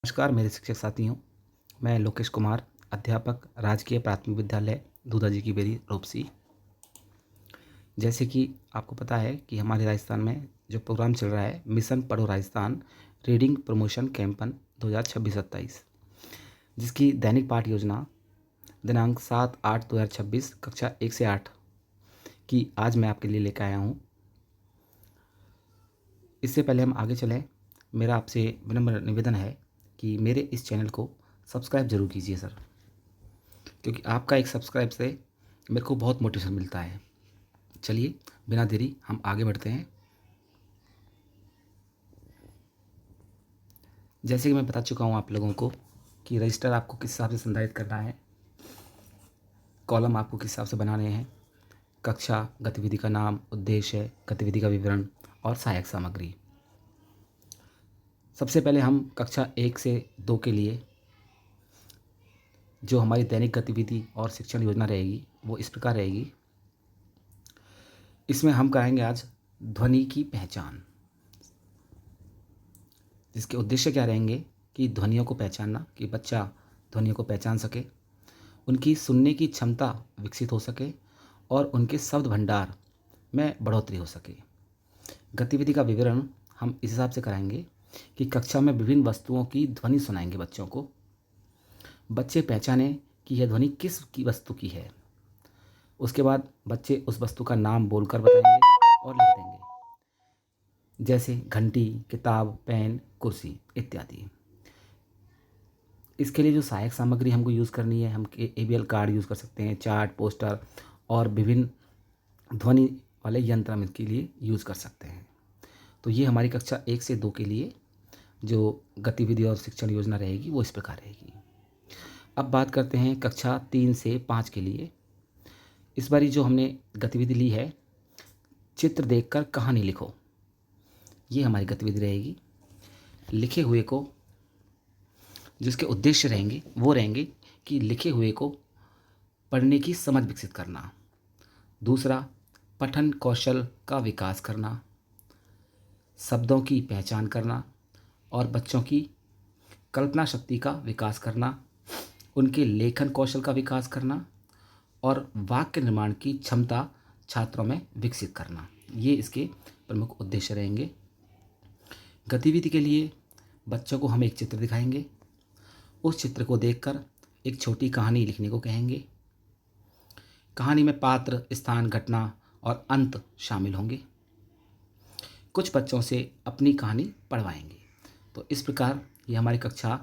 नमस्कार मेरे शिक्षक साथियों। मैं लोकेश कुमार, अध्यापक राजकीय प्राथमिक विद्यालय दूधाजी की बेरी रोपसी। जैसे कि आपको पता है कि हमारे राजस्थान में जो प्रोग्राम चल रहा है मिशन पढ़ो राजस्थान रीडिंग प्रमोशन कैंपन 2026-27, जिसकी दैनिक पाठ योजना दिनांक 7/8/2026 कक्षा 1 से 8 की आज मैं आपके लिए लेकर आया हूँ। इससे पहले हम आगे चलें, मेरा आपसे विनम्र निवेदन है कि मेरे इस चैनल को सब्सक्राइब ज़रूर कीजिए सर, क्योंकि आपका एक सब्सक्राइब से मेरे को बहुत मोटिवेशन मिलता है। चलिए बिना देरी हम आगे बढ़ते हैं। जैसे कि मैं बता चुका हूँ आप लोगों को कि रजिस्टर आपको किस हिसाब से संधारित करना है, कॉलम आपको किस हिसाब से बनाने हैं, कक्षा, गतिविधि का नाम, उद्देश्य, गतिविधि का विवरण और सहायक सामग्री। सबसे पहले हम कक्षा 1 से 2 के लिए जो हमारी दैनिक गतिविधि और शिक्षण योजना रहेगी वो इस प्रकार रहेगी। इसमें हम कराएंगे आज ध्वनि की पहचान, जिसके उद्देश्य क्या रहेंगे कि ध्वनियों को पहचानना, कि बच्चा ध्वनियों को पहचान सके, उनकी सुनने की क्षमता विकसित हो सके और उनके शब्द भंडार में बढ़ोतरी हो सके। गतिविधि का विवरण हम इस हिसाब से कराएंगे कि कक्षा में विभिन्न वस्तुओं की ध्वनि सुनाएंगे बच्चों को। बच्चे पहचानें कि यह ध्वनि किस की वस्तु की है। उसके बाद बच्चे उस वस्तु का नाम बोलकर बताएंगे और लिख देंगे, जैसे घंटी, किताब, पेन, कुर्सी इत्यादि। इसके लिए जो सहायक सामग्री हमको यूज़ करनी है, हम ABL कार्ड यूज़ कर सकते हैं, चार्ट, पोस्टर और विभिन्न ध्वनि वाले यंत्र हम इसके लिए यूज़ कर सकते हैं। तो ये हमारी कक्षा 1 से 2 के लिए जो गतिविधि और शिक्षण योजना रहेगी वो इस प्रकार रहेगी। अब बात करते हैं कक्षा 3 से 5 के लिए। इस बारी जो हमने गतिविधि ली है, चित्र देखकर कहानी लिखो, ये हमारी गतिविधि रहेगी। लिखे हुए को, जिसके उद्देश्य रहेंगे वो रहेंगे कि लिखे हुए को पढ़ने की समझ विकसित करना। दूसरा, पठन कौशल का विकास करना, शब्दों की पहचान करना और बच्चों की कल्पना शक्ति का विकास करना, उनके लेखन कौशल का विकास करना और वाक्य निर्माण की क्षमता छात्रों में विकसित करना। ये इसके प्रमुख उद्देश्य रहेंगे। गतिविधि के लिए बच्चों को हम एक चित्र दिखाएंगे, उस चित्र को देखकर एक छोटी कहानी लिखने को कहेंगे। कहानी में पात्र, स्थान, घटना और अंत शामिल होंगे। कुछ बच्चों से अपनी कहानी पढ़वाएंगे। तो इस प्रकार ये हमारी कक्षा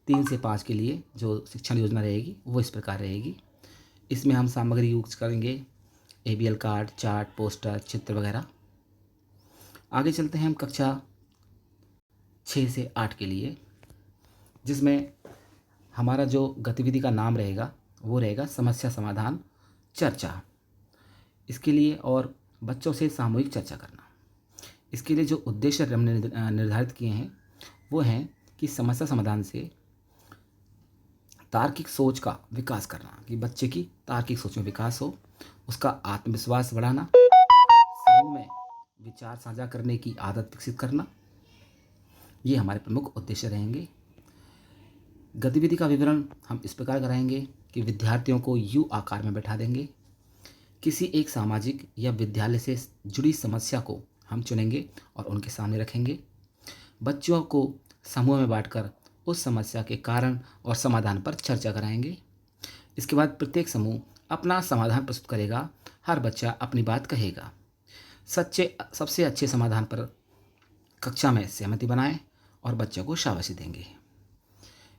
3 से 5 के लिए जो शिक्षण योजना रहेगी वो इस प्रकार रहेगी। इसमें हम सामग्री यूज करेंगे ABL कार्ड, चार्ट, पोस्टर, चित्र वगैरह। आगे चलते हैं हम कक्षा 6 से 8 के लिए, जिसमें हमारा जो गतिविधि का नाम रहेगा वो रहेगा समस्या समाधान चर्चा। इसके लिए और बच्चों से सामूहिक चर्चा करना। इसके लिए जो उद्देश्य हमने निर्धारित किए हैं वो हैं कि समस्या समाधान से तार्किक सोच का विकास करना, कि बच्चे की तार्किक सोच में विकास हो, उसका आत्मविश्वास बढ़ाना, समूह में विचार साझा करने की आदत विकसित करना, ये हमारे प्रमुख उद्देश्य रहेंगे। गतिविधि का विवरण हम इस प्रकार कराएंगे कि विद्यार्थियों को यू आकार में बैठा देंगे। किसी एक सामाजिक या विद्यालय से जुड़ी समस्या को हम चुनेंगे और उनके सामने रखेंगे। बच्चों को समूह में बांटकर उस समस्या के कारण और समाधान पर चर्चा कराएंगे। इसके बाद प्रत्येक समूह अपना समाधान प्रस्तुत करेगा, हर बच्चा अपनी बात कहेगा। सबसे अच्छे समाधान पर कक्षा में सहमति बनाएं और बच्चों को शाबाशी देंगे।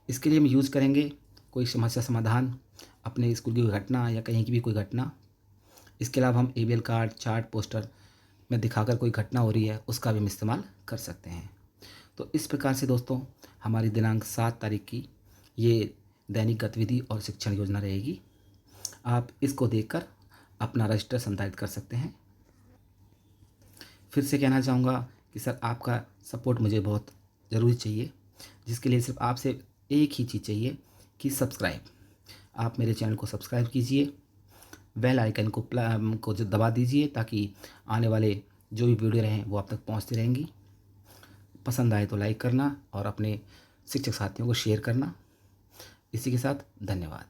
इसके लिए हम यूज़ करेंगे कोई समस्या समाधान, अपने स्कूल की कोई घटना या कहीं की भी कोई घटना। इसके अलावा हम ABL कार्ड, चार्ट, पोस्टर में दिखाकर कोई घटना हो रही है उसका भी हम इस्तेमाल कर सकते हैं। तो इस प्रकार से दोस्तों हमारी दिनांक 7 तारीख की ये दैनिक गतिविधि और शिक्षण योजना रहेगी। आप इसको देखकर अपना रजिस्टर संचालित कर सकते हैं। फिर से कहना चाहूँगा कि सर आपका सपोर्ट मुझे बहुत ज़रूरी चाहिए, जिसके लिए सिर्फ आपसे एक ही चीज़ चाहिए कि सब्सक्राइब। आप मेरे चैनल को सब्सक्राइब कीजिए, बेल आइकन को जो दबा दीजिए, ताकि आने वाले जो भी वीडियो रहें वो आप तक पहुंचती रहेंगी। पसंद आए तो लाइक करना और अपने शिक्षक साथियों को शेयर करना। इसी के साथ धन्यवाद।